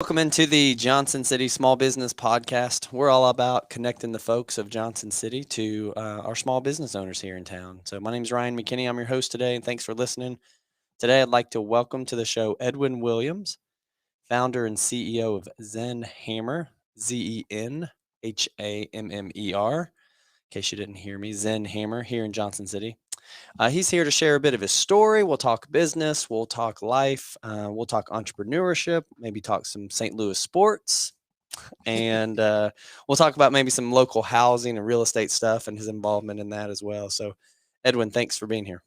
Welcome into the Johnson City Small Business Podcast. We're all about connecting the folks of Johnson City to our small business owners here in town. So, my name is Ryan McKinney. I'm your host today, and thanks for listening. Today, I'd like to welcome to the show Edwin Williams, founder and CEO of Zen Hammer, Zenhammer. In case you didn't hear me, Zen Hammer here in Johnson City. He's here to share a bit of his story. We'll talk business, we'll talk life, we'll talk entrepreneurship, maybe talk some St. Louis sports, and we'll talk about maybe some local housing and real estate stuff and his involvement in that as well. So, Edwin, thanks for being here.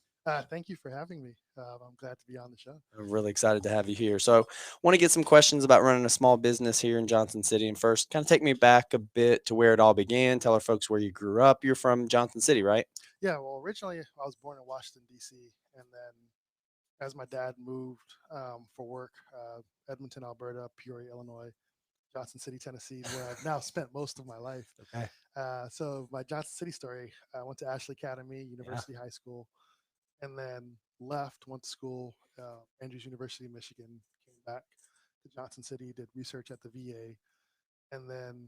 Thank you for having me. I'm glad to be on the show. I'm really excited to have you here. So, want to get some questions about running a small business here in Johnson City. And first, kind of take me back a bit to where it all began. Tell our folks where you grew up. You're from Johnson City, right? Yeah, well, originally I was born in Washington, D.C., and then as my dad moved for work, Edmonton, Alberta, Peoria, Illinois, Johnson City, Tennessee, where I've now spent most of my life. Okay. So my Johnson City story, I went to Ashley Academy, Yeah. University High School, and then left, went to school, Andrews University, Michigan, came back to Johnson City, did research at the VA, and then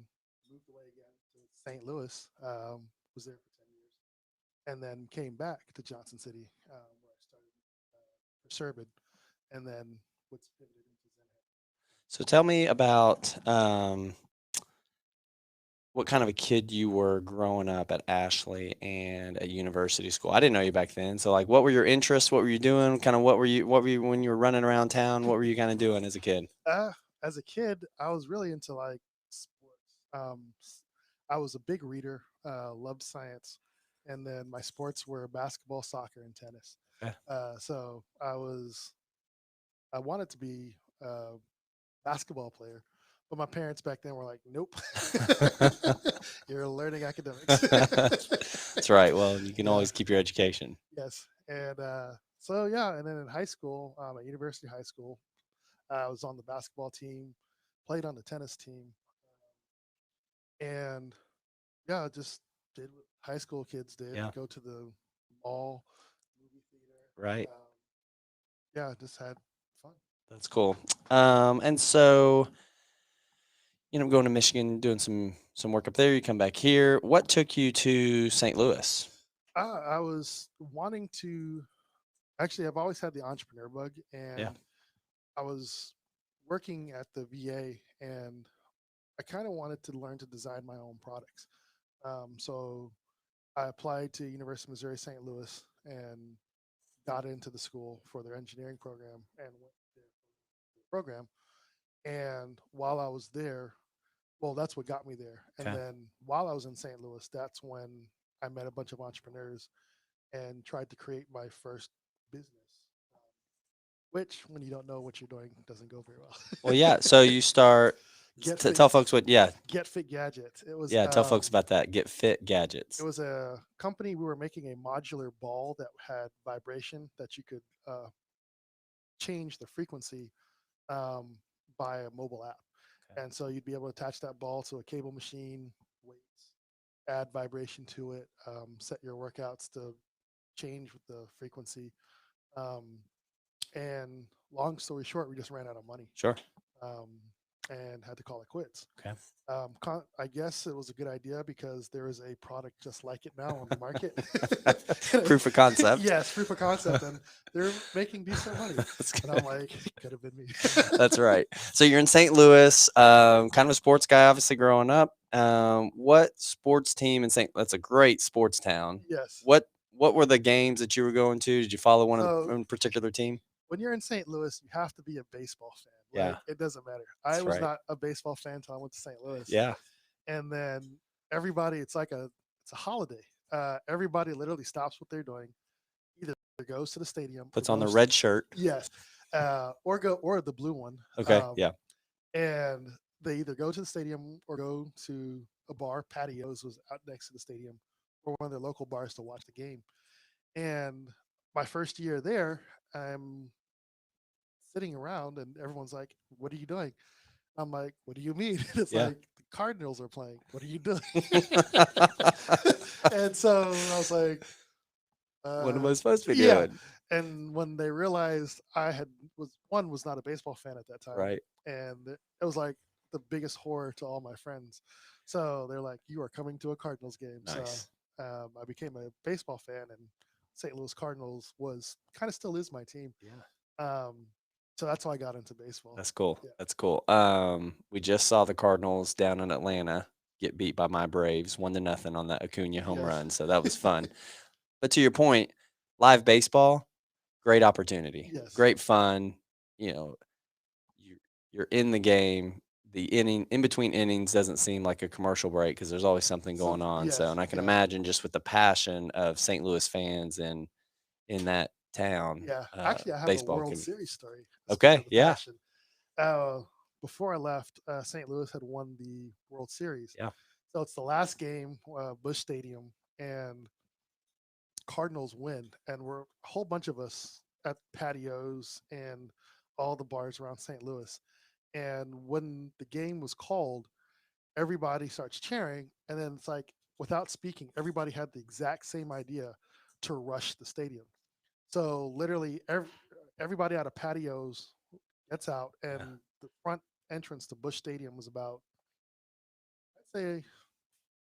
moved away again to St. Louis. Was there for 10 years, and then came back to Johnson City, where I started for Surbid, and then what's pivoted into Zen. So, tell me about what kind of a kid you were growing up at Ashley and at university school. I didn't know you back then. So like what were your interests? What were you doing? Kind of what were you when you were running around town? What were you kind of doing as a kid? Uh, as a kid, I was really into like sports. I was a big reader, loved science, and then my sports were basketball, soccer, and tennis. Okay. So I wanted to be a basketball player, but my parents back then were like, "Nope, you're learning academics." That's right. Well, you can Yeah, always keep your education. yes, and so yeah, and then in high school, at University High School, I was on the basketball team, played on the tennis team, and yeah, just did what high school kids did: Yeah. go to the mall, movie theater. Right. Yeah, just had fun. That's cool. And so going to Michigan, doing some work up there. You come back here. What took you to St. Louis? I was wanting to actually. I've always had the entrepreneur bug, Yeah. and I was working at the VA, and I kind of wanted to learn to design my own products. So I applied to University of Missouri St. Louis and got into the school for their engineering program and went there for the program. And while I was there, well, that's what got me there. And Okay. then while I was in St. Louis, that's when I met a bunch of entrepreneurs and tried to create my first business, which, when you don't know what you're doing, doesn't go very well. Well, yeah. So you start Get fit, tell folks what. Yeah, Get Fit Gadgets. yeah. Tell folks about that. Get fit It gadgets. was a company. We were making a modular ball that had vibration that you could change the frequency um, by a mobile app. Okay. And so you'd be able to attach that ball to a cable machine, weights, add vibration to it, set your workouts to change with the frequency. Um, and long story short, we just ran out of money Sure. um, and had to call it quits. Okay. I guess it was a good idea because there is a product just like it now on the market. Proof of concept. Yes, proof of concept, and they're making decent money. That's And I'm good. like, could have been me. That's right. So you're in St. Louis, kind of a sports guy, obviously growing up. What sports team in St. That's a great sports town. Yes. What were the games that you were going to? Did you follow one of the So one particular team? when you're in St. Louis, you have to be a baseball fan. Yeah, Like it doesn't matter. I that's was right. not a baseball fan until I went to St. Louis, Yeah, and then everybody, it's a holiday. Everybody literally stops what they're doing, either goes to the stadium or puts on the goes, red shirt. yes, or the blue one, Okay, yeah, and they either go to the stadium or go to a bar. Patios was out next to the stadium, or one of their local bars to watch the game. And my first year there, I'm sitting around and everyone's like, "What are you doing?" I'm like, "What do you mean?" It's yeah. like the Cardinals are playing. What are you doing? And so I was like, What am I supposed to be yeah. doing? And when they realized I had was not a baseball fan at that time, Right. and it was like the biggest horror to all my friends. So they're like, "You are coming to a Cardinals game." So Nice. I became a baseball fan, and St. Louis Cardinals was kind of still is my team. Yeah. Um, so that's how I got into baseball. That's cool. Yeah. That's cool. We just saw the Cardinals down in Atlanta get beat by my Braves 1-0 on that Acuna home Yes. run. So that was fun. But to your point, live baseball, great opportunity, Yes. great fun. You know, you you're in the game. The inning in between innings doesn't seem like a commercial break because there's always something going on. So, Yes. and I can Yeah. imagine just with the passion of St. Louis fans in that town, Yeah. Actually, I have a baseball World can. Series story. Speaking of Okay, the yeah, passion, uh, before I left, St. Louis had won the World Series. yeah, So it's the last game, Bush Stadium, and Cardinals win, and we're a whole bunch of us at patios and all the bars around St. Louis. And when the game was called, everybody starts cheering, and then it's like without speaking, everybody had the exact same idea to rush the stadium. So literally, everybody out of patios gets out, yeah. and the front entrance to Bush Stadium was about, I'd say,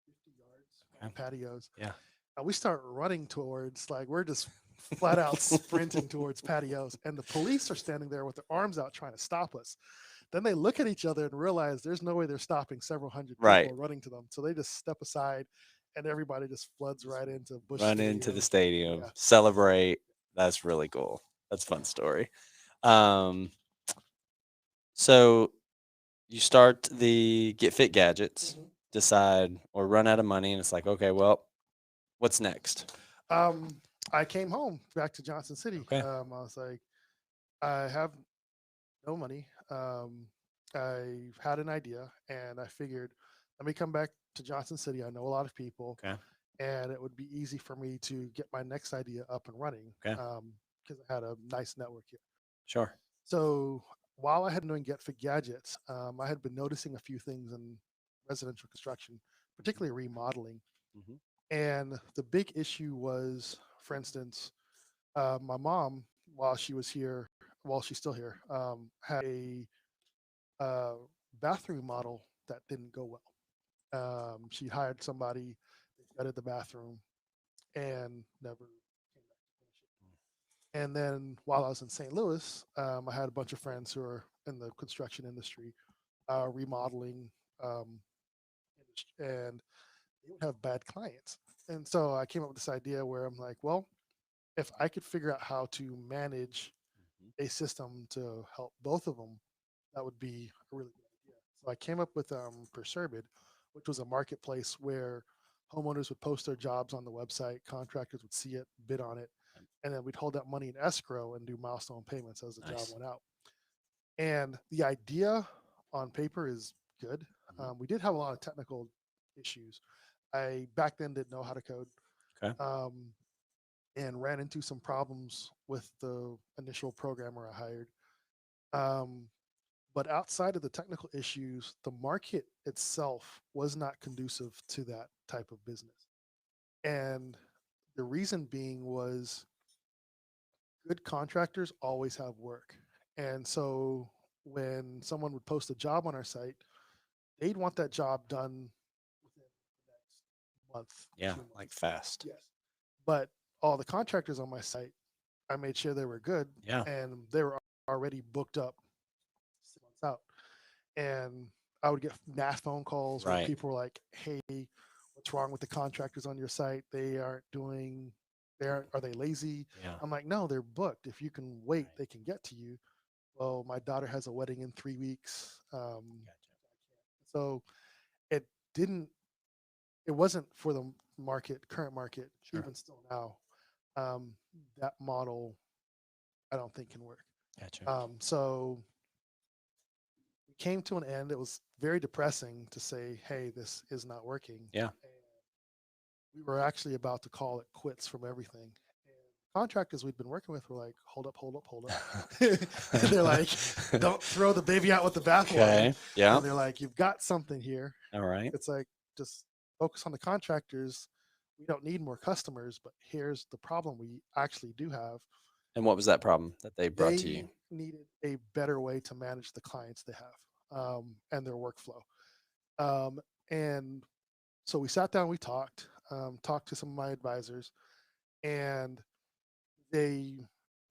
50 yards from Okay. the patios. Yeah. And we start running towards, like, we're just flat out sprinting towards patios, and the police are standing there with their arms out trying to stop us. Then they look at each other and realize there's no way they're stopping several hundred Right. people running to them. So they just step aside, and everybody just floods right into Bush Run into the Stadium. stadium, Yeah. celebrate. That's really cool. That's a fun story. Um, so you start the Get Fit gadgets, Mhm. decide or run out of money, and it's like, okay, well, what's next? Um, I came home back to Johnson City. Okay. I was like, I have no money. I had an idea, and I figured, let me come back to Johnson City. I know a lot of people, Okay. and it would be easy for me to get my next idea up and running Okay. because I had a nice network here. Sure. So while I had been doing Get Fit Gadgets, I had been noticing a few things in residential construction, particularly remodeling. Hmm. And the big issue was, for instance, my mom, while she was here, while she's still here, had a uh, bathroom model that didn't go well. She hired somebody, they gutted the bathroom, and never came back to finish it. And then while I was in St. Louis, I had a bunch of friends who are in the construction industry, remodeling, um, and they would have bad clients. And so I came up with this idea where I'm like, well, if I could figure out how to manage a system to help both of them, that would be a really good idea. So I came up with Perserbid, which was a marketplace where homeowners would post their jobs on the website, contractors would see it, bid on it, and then we'd hold that money in escrow and do milestone payments as the job Nice. went out. And the idea on paper is good. Mhm. We did have a lot of technical issues. I back then didn't know how to code. Okay. Um, and ran into some problems with the initial programmer I hired. Um, but outside of the technical issues, the market itself was not conducive to that type of business. And the reason being was good contractors always have work. And so when someone would post a job on our site, they'd want that job done within the next month, Yeah. 2 months. Like fast. Yes. But all the contractors on my site, I made sure they were good, Yeah. and they were already booked up 6 months out. And I would get mass phone calls where Right. people were like, "Hey, what's wrong with the contractors on your site? They aren't doing. They aren't. Are they lazy?" Yeah. I'm like, "No, they're booked. If you can wait, Right. they can get to you." Well, my daughter has a wedding in 3 weeks, Gotcha. so it didn't. It wasn't for the current market, Sure. even still now. Um, that model, I don't think can work. Gotcha. So it came to an end. It was very depressing to say, "Hey, this is not working." Yeah. And we were actually about to call it quits from everything. And contractors we'd been working with were like, "Hold up, hold up, hold up." They're like, "Don't throw the baby out with the bathwater." Okay. Yeah. And they're like, "You've got something here." All right. It's like, just focus on the contractors. We don't need more customers, but here's the problem we actually do have. And what was that problem that they brought to you? They needed a better way to manage the clients they have, and their workflow. And so we sat down, we talked to some of my advisors, and they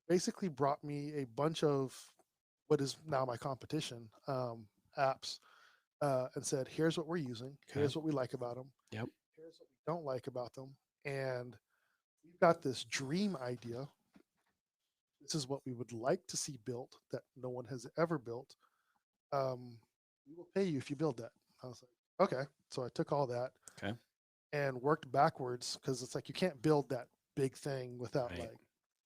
basically brought me a bunch of what is now my competition apps, and said, "Here's what we're using. Okay. Here's what we like about them. Yep. Here's what we don't like about them." And we've got this dream idea. This is what we would like to see built that no one has ever built. We will pay you if you build that. I was like, okay. So I took all that Okay. and worked backwards, because it's like you can't build that big thing without Right. like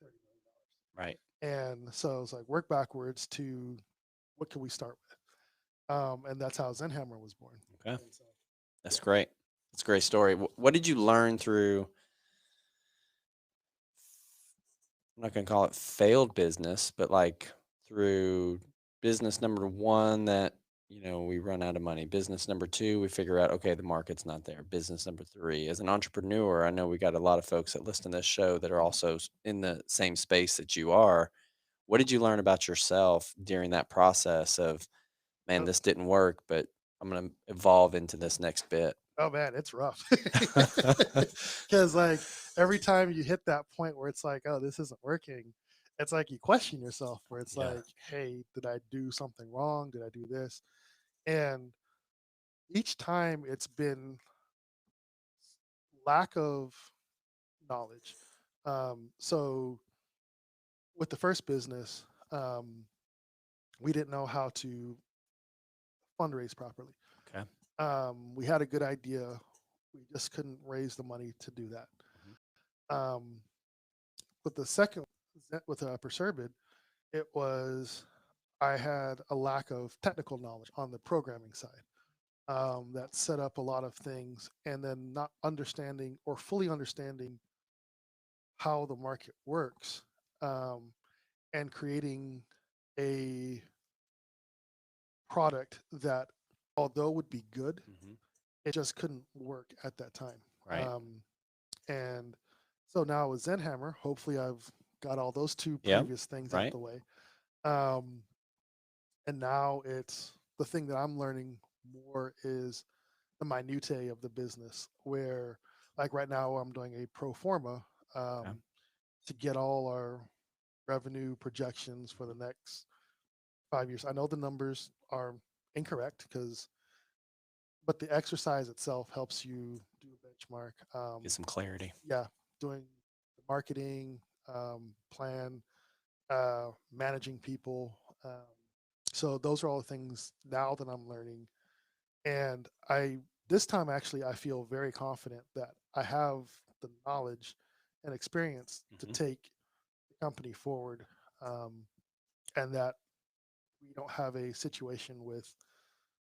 $30 million. Right. And so I was like, work backwards to what can we start with? And that's how Zenhammer was born. Okay. And so, That's yeah. great. That's a great story. What did you learn through, I'm not going to call it failed business, but like through business number one that, we run out of money. Business number two, we figure out, okay, the market's not there. Business number three, as an entrepreneur, I know we got a lot of folks that listen to this show that are also in the same space that you are. What did you learn about yourself during that process of, man, Oh, this didn't work, but I'm going to evolve into this next bit? oh man, it's rough. Because like every time you hit that point where it's like, oh, this isn't working, it's like you question yourself, where it's Yeah. like, hey, did I do something wrong? Did I do this? And each time it's been lack of knowledge. So with the first business, we didn't know how to fundraise properly. Okay. We had a good idea, we just couldn't raise the money to do that. Um, with the second, with Perserbid, it was I had a lack of technical knowledge on the programming side, that set up a lot of things, and then not understanding or fully understanding how the market works, um, and creating a product that, although would be good, Mhm. it just couldn't work at that time. Right. And so now with Zenhammer, hopefully I've got all those two Yeah. previous things out Right. the way. And now it's the thing that I'm learning more is the minutiae of the business, where like right now I'm doing a pro forma, Okay. to get all our revenue projections for the next 5 years. I know the numbers are incorrect, but the exercise itself helps you do a benchmark. Get some clarity. Yeah, doing the marketing plan, managing people. So those are all the things now that I'm learning, and this time actually I feel very confident that I have the knowledge and experience to Mhm. take the company forward, and that we don't have a situation with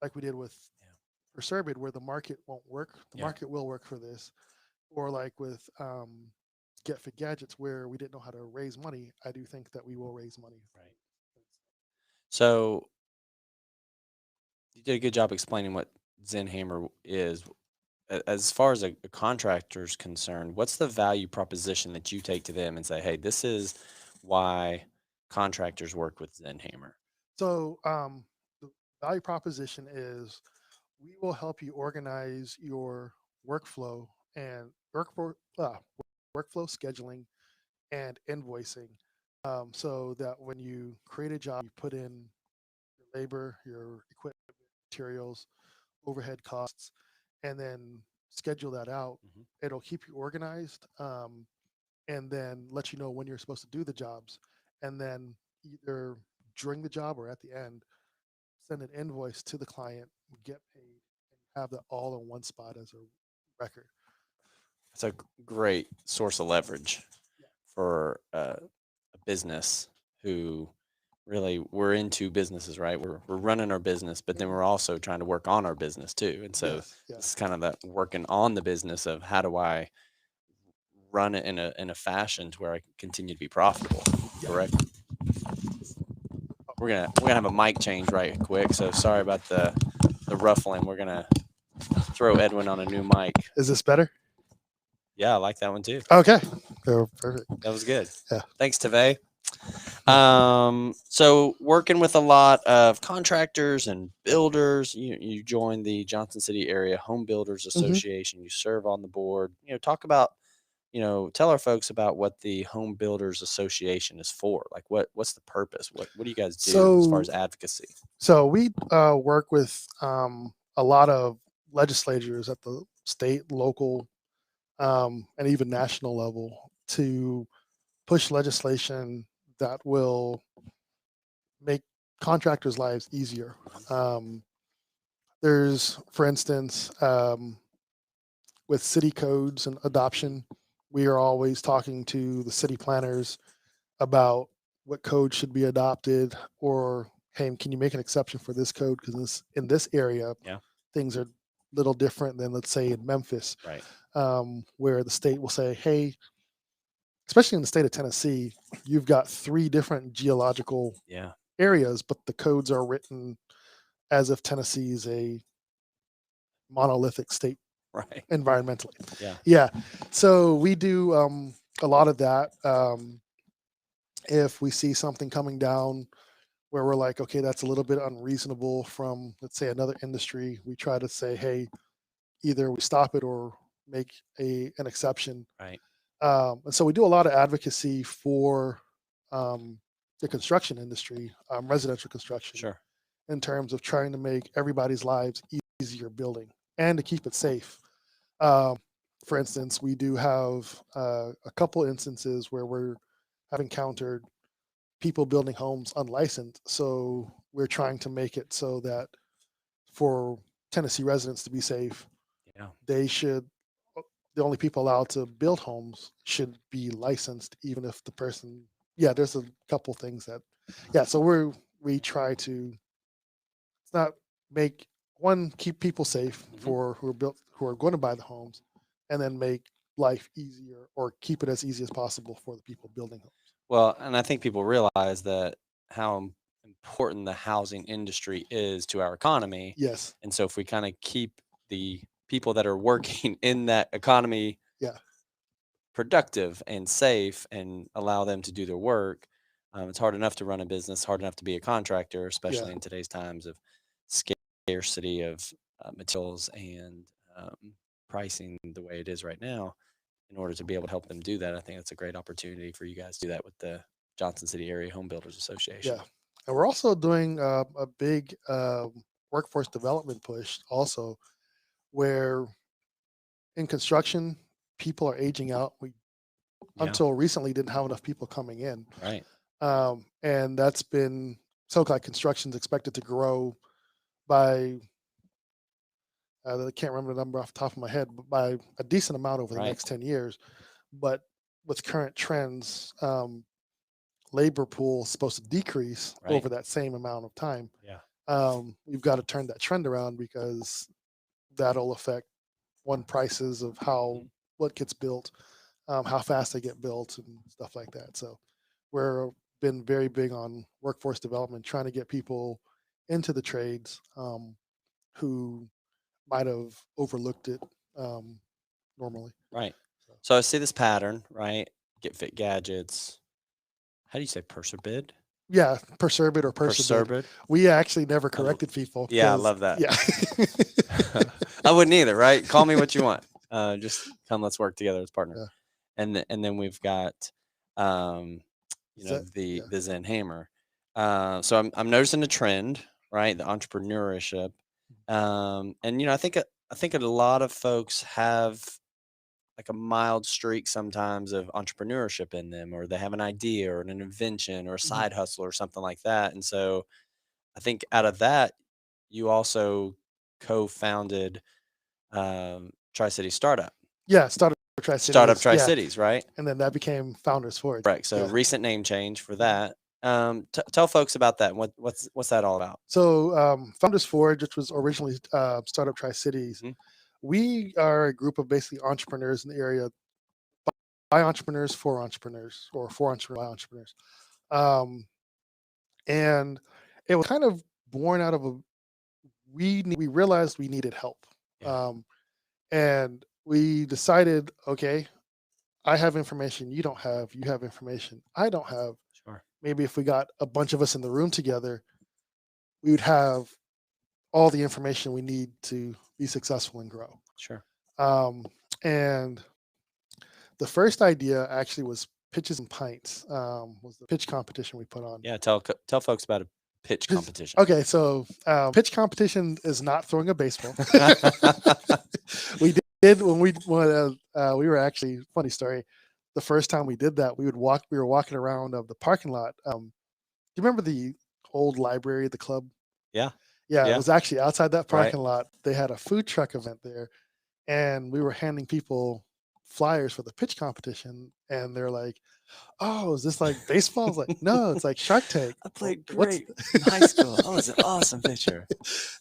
like we did with Yeah. Perserbid, where the market won't work. The Yeah. market will work for this, or like with Get Fit Gadgets, where we didn't know how to raise money. I do think that we will raise money. Right. So you did a good job explaining what Zenhammer is. As far as a contractor's concerned, what's the value proposition that you take to them and say, hey, this is why contractors work with Zenhammer? So the value proposition is we will help you organize your workflow and workflow scheduling and invoicing, so that when you create a job, you put in your labor, your equipment, materials, overhead costs, and then schedule that out. Mhm. It'll keep you organized, and then let you know when you're supposed to do the jobs. And then either during the job or at the end, send an invoice to the client, get paid, and have that all in one spot as a record. It's a great source of leverage Yeah. for a business who really, we're into businesses, right? We're running our business, but then Mhm. we're also trying to work on our business too. And so Yes. Yeah. it's kind of that working on the business of how do I run it in a fashion to where I can continue to be profitable. Yeah. Correct. We're gonna have a mic change right quick. So sorry about the ruffling. We're gonna throw Edwin on a new mic. Is this better? Yeah, I like that one too. Okay. Oh, perfect. That was good. Yeah. Thanks, Tave. So working with a lot of contractors and builders, you joined the Johnson City Area Home Builders Hmm. Association. You serve on the board. Talk about, tell our folks about what the Home Builders Association is for. Like what's the purpose? What do you guys do as far as So, advocacy? so we work with a lot of legislators at the state, local, and even national level to push legislation that will make contractors' lives easier. Um, there's, for instance, with city codes and adoption, we are always talking to the city planners about what code should be adopted, or hey, can you make an exception for this code because in this area Yeah. things are a little different than, let's say, in Memphis, Right. where the state will say, hey, especially in the state of Tennessee, you've got 3 different geological Yeah. areas, but the codes are written as if Tennessee is a monolithic state Right. environmentally. Yeah. Yeah. So we do a lot of that. If we see something coming down where we're like, okay, that's a little bit unreasonable from, let's say, another industry, we try to say, hey, either we stop it or make an exception. Right. And so we do a lot of advocacy for the construction industry, residential construction, Sure. in terms of trying to make everybody's lives easier building and to keep it safe. Um, for instance, we do have a couple instances where we have encountered people building homes unlicensed. So we're trying to make it so that for Tennessee residents to be safe, Yeah. they should, the only people allowed to build homes should be licensed, even if the person, yeah, there's a couple things that, yeah, so we try to not make one, keep people safe Mhm. for who are going to buy the homes, and then make life easier or keep it as easy as possible for the people building homes. Well, and I think people realize that how important the housing industry is to our economy. Yes. And so if we kind of keep the people that are working in that economy Yeah. productive and safe and allow them to do their work, it's hard enough to run a business, hard enough to be a contractor, Yeah. especially in today's times of scarcity of materials and pricing the way it is right now. In order to be able to help them do that, I think it's a great opportunity for you guys to do that with the Johnson City Area Home Builders Association. Yeah. And we're also doing a big workforce development push also, where in construction, people are aging out. We Yeah. until recently didn't have enough people coming in. Right. And that's been, SoCal construction is expected to grow by, I can't remember the number off the top of my head, but by a decent amount over the Right. next 10 years. But with current trends, labor pool is supposed to decrease Right. over that same amount of time. Yeah. We've got to turn that trend around, because that'll affect prices of how what gets built, how fast they get built, and stuff like that. So we're been very big on workforce development, trying to get people into the trades who might have overlooked it normally. Right. So, So I see this pattern, right? Get Fit Gadgets. How do you say Perserbid? yeah, Perserbid or Perserbid. Perserbid. We actually never I l- corrected people. Yeah, I 'Cause- love that. Yeah. I wouldn't either, right? Call me what you want. Just come, let's work together as partners. Yeah. And then we've got, Zen- yeah. the Zen Hammer. So I'm noticing a trend, right? The entrepreneurship, and I think a lot of folks have like a mild streak sometimes of entrepreneurship in them, or they have an idea or an invention or a Mhm. side hustle or something like that. And so I think out of that, you also co-founded Tri City Startup, Yeah, started Tri Startup Cities. Tri Yeah. Cities, right? And then that became Founders Forge. Correct. So Yeah. recent name change for that. Tell folks about that. What's that all about? So Founders Forge, which was originally Startup Tri Cities, Mhm. we are a group of basically entrepreneurs in the area, by entrepreneurs for entrepreneurs, or for entrepreneurs by entrepreneurs. And it was kind of born out of we realized we needed help, Yeah. and we decided, okay, I have information you don't have, you have information I don't have. Sure. maybe if we got a bunch of us in the room together, we would have all the information we need to be successful and grow. Sure. And the first idea actually was Pitches and Pints, was the pitch competition we put on. Yeah. Tell folks about a pitch Pitch- competition. Okay, so pitch competition is not throwing a baseball. We did when we were actually, funny story. The first time we did that, we were walking around of the parking lot. Do you remember the old library, the club? Yeah. Yeah, Yeah. it was actually outside that Right. parking lot. They had a food truck event there, and we were handing people flyers for the pitch competition, and they're like, "Oh, is this like baseball?" I was like, "No, it's like Shark Tank." I played What's- great in high school. I was an awesome pitcher.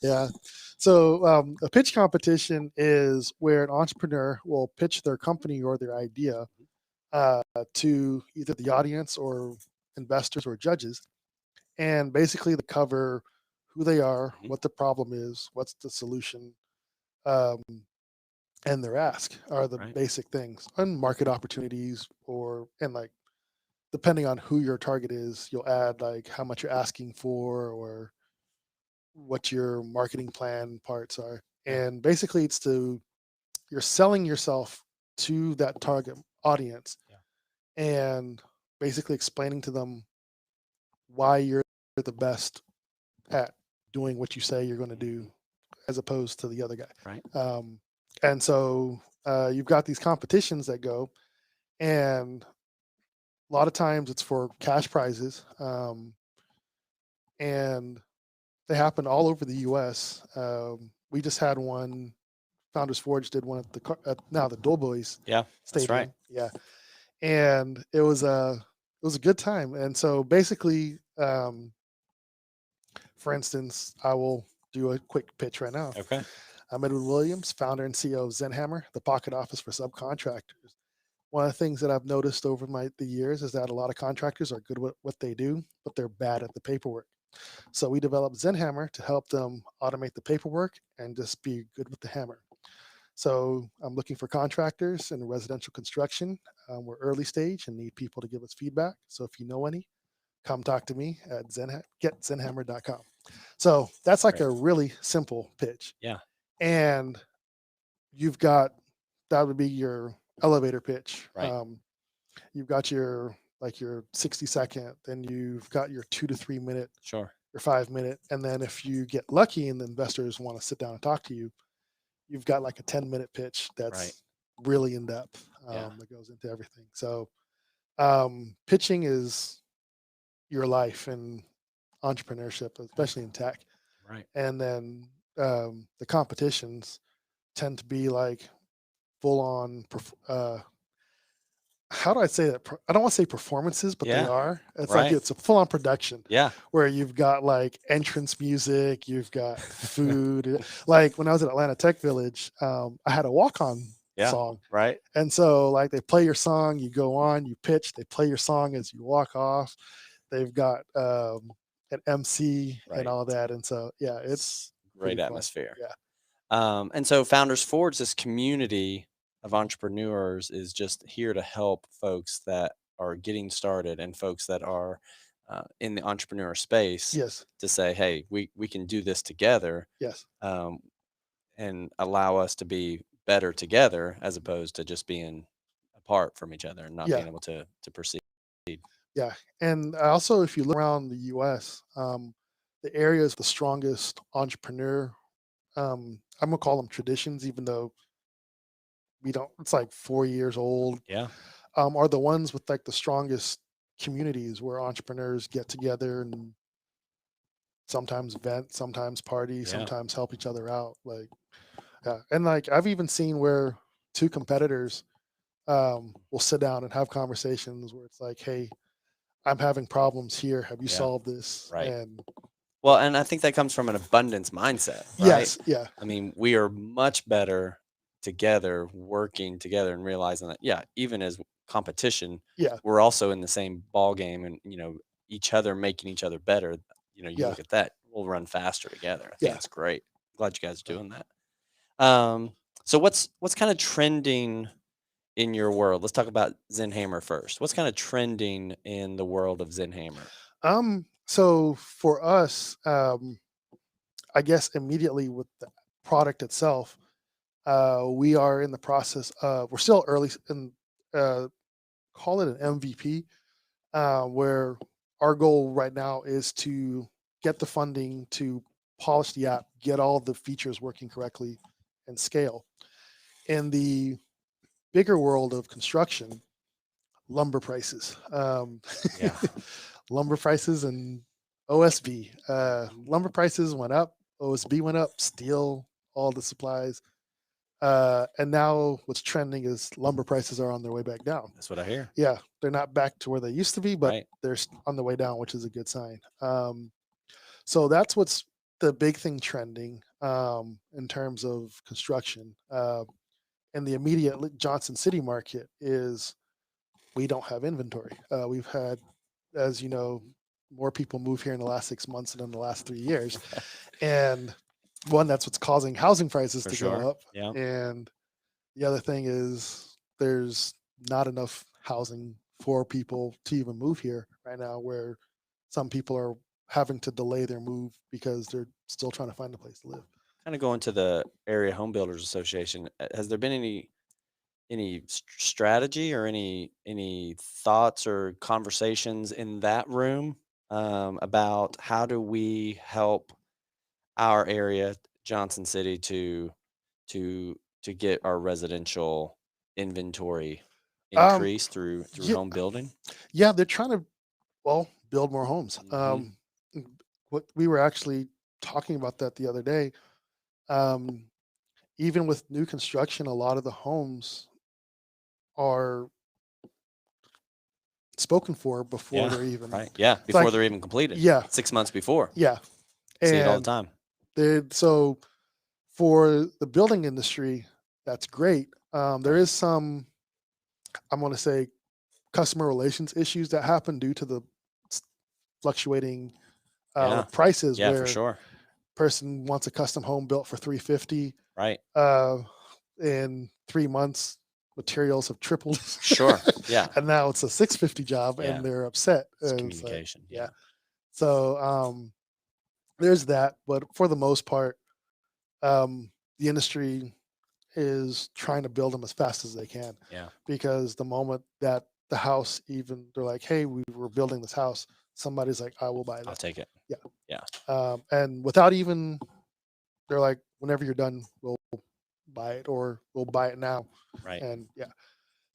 Yeah. So a pitch competition is where an entrepreneur will pitch their company or their idea to either the audience or investors or judges, and basically they cover who they are, Mhm. what the problem is, what's the solution, um, and their ask are the Right. basic things, and market opportunities, and like depending on who your target is, you'll add like how much you're asking for or what your marketing plan parts are. Yeah. And basically you're selling yourself to that target audience, and basically explaining to them why you're the best at doing what you say you're going to do as opposed to the other guy. Right. And so you've got these competitions that go, and a lot of times it's for cash prizes, and they happen all over the U.S. We just had one. Founders Forge did one at now the Doughboys Yeah. That's Stadium. right. Yeah, and it was a good time. And so basically, for instance, I will do a quick pitch right now. Okay. I'm Edward Williams, founder and CEO of ZenHammer, the pocket office for subcontractors. One of the things that I've noticed over the years is that a lot of contractors are good at what they do, but they're bad at the paperwork. So we developed ZenHammer to help them automate the paperwork and just be good with the hammer. So I'm looking for contractors in residential construction. We're early stage and need people to give us feedback. So if you know any, come talk to me at getzenhammer.com. So that's like Great. a really simple pitch. Yeah. And that would be your elevator pitch. Right. You've got your 60-second, then you've got your 2 to 3 minute, Sure. your 5 minute, and then if you get lucky and the investors want to sit down and talk to you, you've got like a 10-minute pitch that's Right. really in depth, Yeah. that goes into everything. So pitching is your life in entrepreneurship, especially in tech. Right. And then the competitions tend to be like full on how do I say that? I don't want to say performances, but they Yeah. are. It's Right. like it's a full on production Yeah. where you've got like entrance music, you've got food. Like when I was at Atlanta Tech Village, I had a walk on Yeah. song. Right. And so like they play your song, you go on, you pitch, they play your song as you walk off. They've got an MC Right. and all that. And so yeah, it's Great pretty fun. atmosphere. Yeah. And so Founders Forge, this community of entrepreneurs, is just here to help folks that are getting started and folks that are in the entrepreneur space Yes. to say, hey, we can do this together, Yes. and allow us to be better together as opposed to just being apart from each other and not Yeah. being able to proceed. Yeah. And also, if you look around the US, the areas with the strongest entrepreneur, I'm gonna call them traditions, even though it's like 4 years old, Yeah. are the ones with like the strongest communities where entrepreneurs get together and sometimes vent, sometimes party, Yeah. sometimes help each other out. Like, yeah. And like I've even seen where two competitors will sit down and have conversations where it's like, hey, I'm having problems here. Have you Yeah. solved this? Right. And Well, and I think that comes from an abundance mindset, right? yes, yeah, I mean, we are much better together, working together and realizing that, yeah, even as competition, yeah, we're also in the same ball game and, each other making each other better. You yeah, look at that, we'll run faster together. I think yeah. that's great. Glad you guys are Yeah. doing that. So what's kind of trending in your world? Let's talk about Zenhammer first. What's kind of trending in the world of Zenhammer? So for us, I guess immediately with the product itself, we are in the process of, we're still early in, uh, call it an MVP, where our goal right now is to get the funding to polish the app, get all the features working correctly, and scale. In the bigger world of construction, lumber prices, Yeah. lumber prices and OSB. Lumber prices went up, OSB went up, steel, all the supplies. And now what's trending is lumber prices are on their way back down. That's what I hear. Yeah, they're not back to where they used to be, but Right. they're on the way down, which is a good sign. So that's what's the big thing trending in terms of construction. And the immediate Johnson City market is we don't have inventory. We've had, as you know, more people move here in the last 6 months than in the last 3 years, and one, that's what's causing housing prices For to sure. go up, Yeah. and the other thing is there's not enough housing for people to even move here right now, where some people are having to delay their move because they're still trying to find a place to live. Kind of going to the Area Home Builders Association. Has there been any strategy or any thoughts or conversations in that room about how do we help our area, Johnson City, to get our residential inventory Um, increased through yeah, home building? yeah, they're trying to, well, build more homes. Hmm. What we were actually talking about that the other day. Um, Even with new construction, a lot of the homes are spoken for before Yeah, they're even, right. Yeah, it's like, before they're even completed, yeah, 6 months before. yeah, See it all the and time. so for the building industry, that's great. There Okay. is some, I'm going to say, customer relations issues that happen due to the s- fluctuating Yeah, prices, yeah, for where sure. person wants a custom home built for 350, Right. uh, in 3 months materials have tripled. Sure. Yeah. And now it's a 650 job Yeah. and they're upset, It's and it's like, communication. yeah. Yeah. So there's that, but for the most part, the industry is trying to build them as fast as they can, Yeah. because the moment that the house, even they're like, hey, we were building this house, somebody's like, I will buy I'll that. take it. Yeah. Yeah. And without even, they're like, whenever you're done, we'll buy it, or we'll buy it now. Right. And yeah.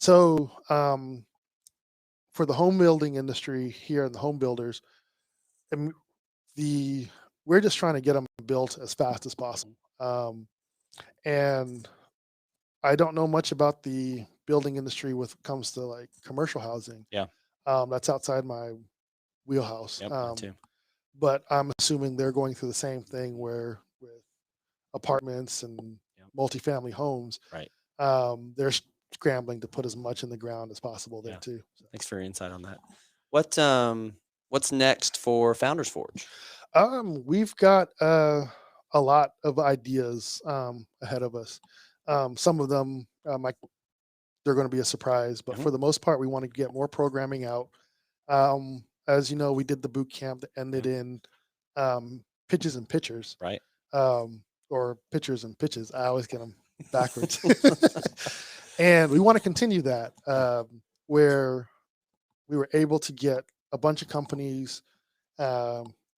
So for the home building industry here and the home builders, and the we're just trying to get them built as fast as possible. Mhm. And I don't know much about the building industry with comes to like commercial housing. Yeah. That's outside my wheelhouse. Yep. Mine too. But I'm assuming they're going through the same thing, where with apartments and Yep. multifamily homes, Right. they're scrambling to put as much in the ground as possible there Yeah. too. Thanks for your insight on that. What what's next for Founders Forge? We've got a lot of ideas ahead of us. Some of them, like, they're going to be a surprise, but Mhm. for the most part, we want to get more programming out. As you know, we did the boot camp that ended Yeah. in pitches and pitchers, Right. or pitchers and pitches. I always get them backwards. And we want to continue that, where we were able to get a bunch of companies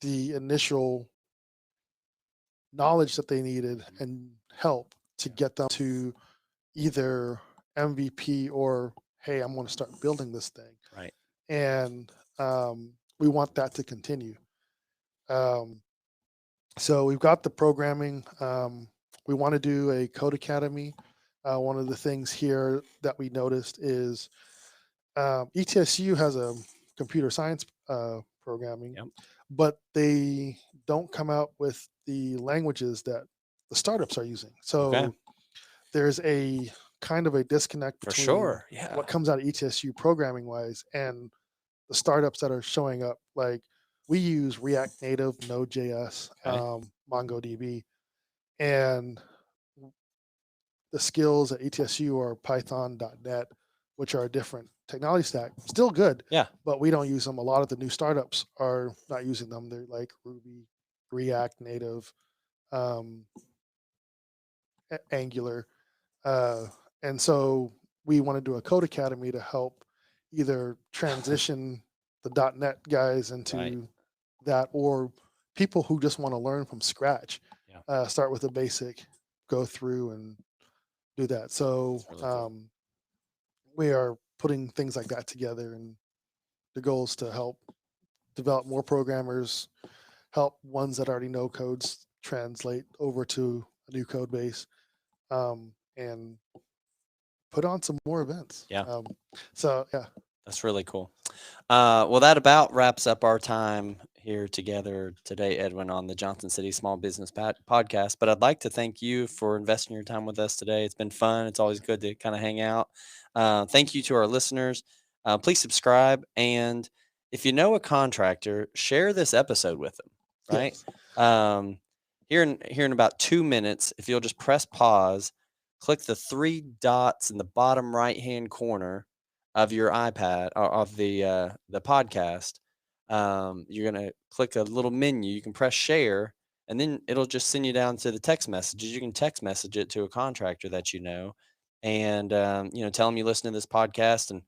the initial knowledge that they needed Mhm. and help to Yeah. get them to either MVP or, hey, I'm going to start building this thing. Right. And we want that to continue. Um, so we've got the programming. We want to do a code academy. One of the things here that we noticed is ETSU has a computer science programming, Yep. but they don't come out with the languages that the startups are using. Okay. So there's a kind of a disconnect For between sure. Yeah. what comes out of ETSU programming wise and the startups that are showing up. Like, we use React Native, Node.js, Okay. MongoDB, and the skills at ETSU are Python.net, which are a different technology stack. Still good, Yeah. but we don't use them. A lot of the new startups are not using them. They're like Ruby, React Native, um, Angular, uh, and so we want to do a code academy to help either transition the .NET guys Right. into that, or people who just want to learn from scratch. Yeah. Start with a basic, go through and do that. So That's really cool. we are putting things like that together, and the goal is to help develop more programmers, help ones that already know codes translate over to a new code base, and put on some more events. Yeah. So yeah, That's really cool. Well, that about wraps up our time here together today, Edwin, on the Johnson City Small Business Podcast. But I'd like to thank you for investing your time with us today. It's been fun. It's always good to kind of hang out. Thank you to our listeners. Please subscribe. And if you know a contractor, share this episode with them, right? yes. Here in about 2 minutes, if you'll just press pause, click the three dots in the bottom right hand corner of your iPad or of the podcast. You're gonna click a little menu. You can press share, and then it'll just send you down to the text messages. You can text message it to a contractor that you know, and tell them you listen to this podcast, and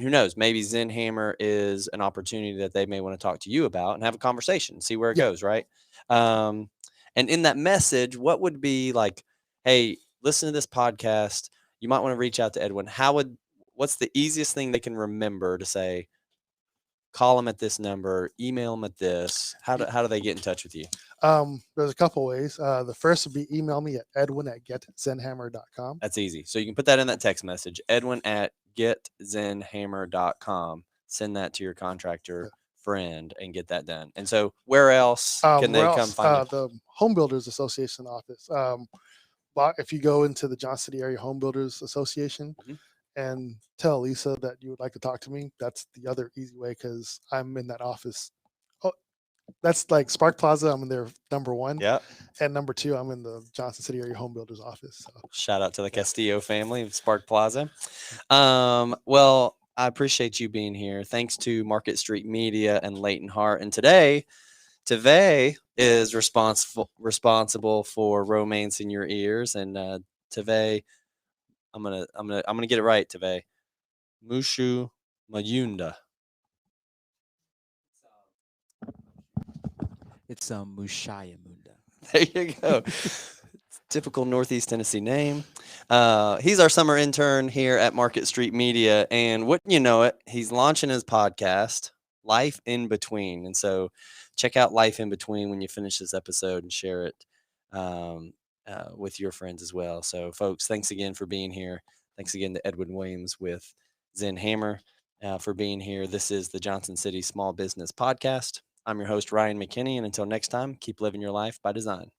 who knows, maybe Zenhammer is an opportunity that they may want to talk to you about and have a conversation, see where it Yeah. goes, right? Um, and in that message, what would be like, hey, listen to this podcast. You might want to reach out to Edwin. What's the easiest thing they can remember to say? Call them at this number, email them at this. How do they get in touch with you? There's a couple ways. The first would be email me at edwin@getzenhammer.com. That's easy. So you can put that in that text message, Edwin at getzenhammer.com. Send that to your contractor friend and get that done. And so where else can they come find you? The Home Builders Association office. But if you go into the Johnson City Area Home Builders Association Mhm. and tell Lisa that you would like to talk to me, that's the other easy way, because I'm in that office. Oh, that's like Spark Plaza. I'm in there number one. Yeah. And number two, I'm in the Johnson City Area Home Builders office. So. Shout out to the Castillo family of Spark Plaza. Well, I appreciate you being here. Thanks to Market Street Media and Leighton Hart. And today, Teve is responsible for Romance in Your Ears. And Teve, I'm gonna get it right, Teve. Mushu Mayunda. It's Mushaya Munda. There you go. Typical Northeast Tennessee name. He's our summer intern here at Market Street Media, and wouldn't you know it, he's launching his podcast, Life in Between. And so, check out Life in Between when you finish this episode and share it with your friends as well. So, folks, thanks again for being here. Thanks again to Edwin Williams with Zenhammer for being here. This is the Johnson City Small Business Podcast. I'm your host, Ryan McKinney, and until next time, keep living your life by design.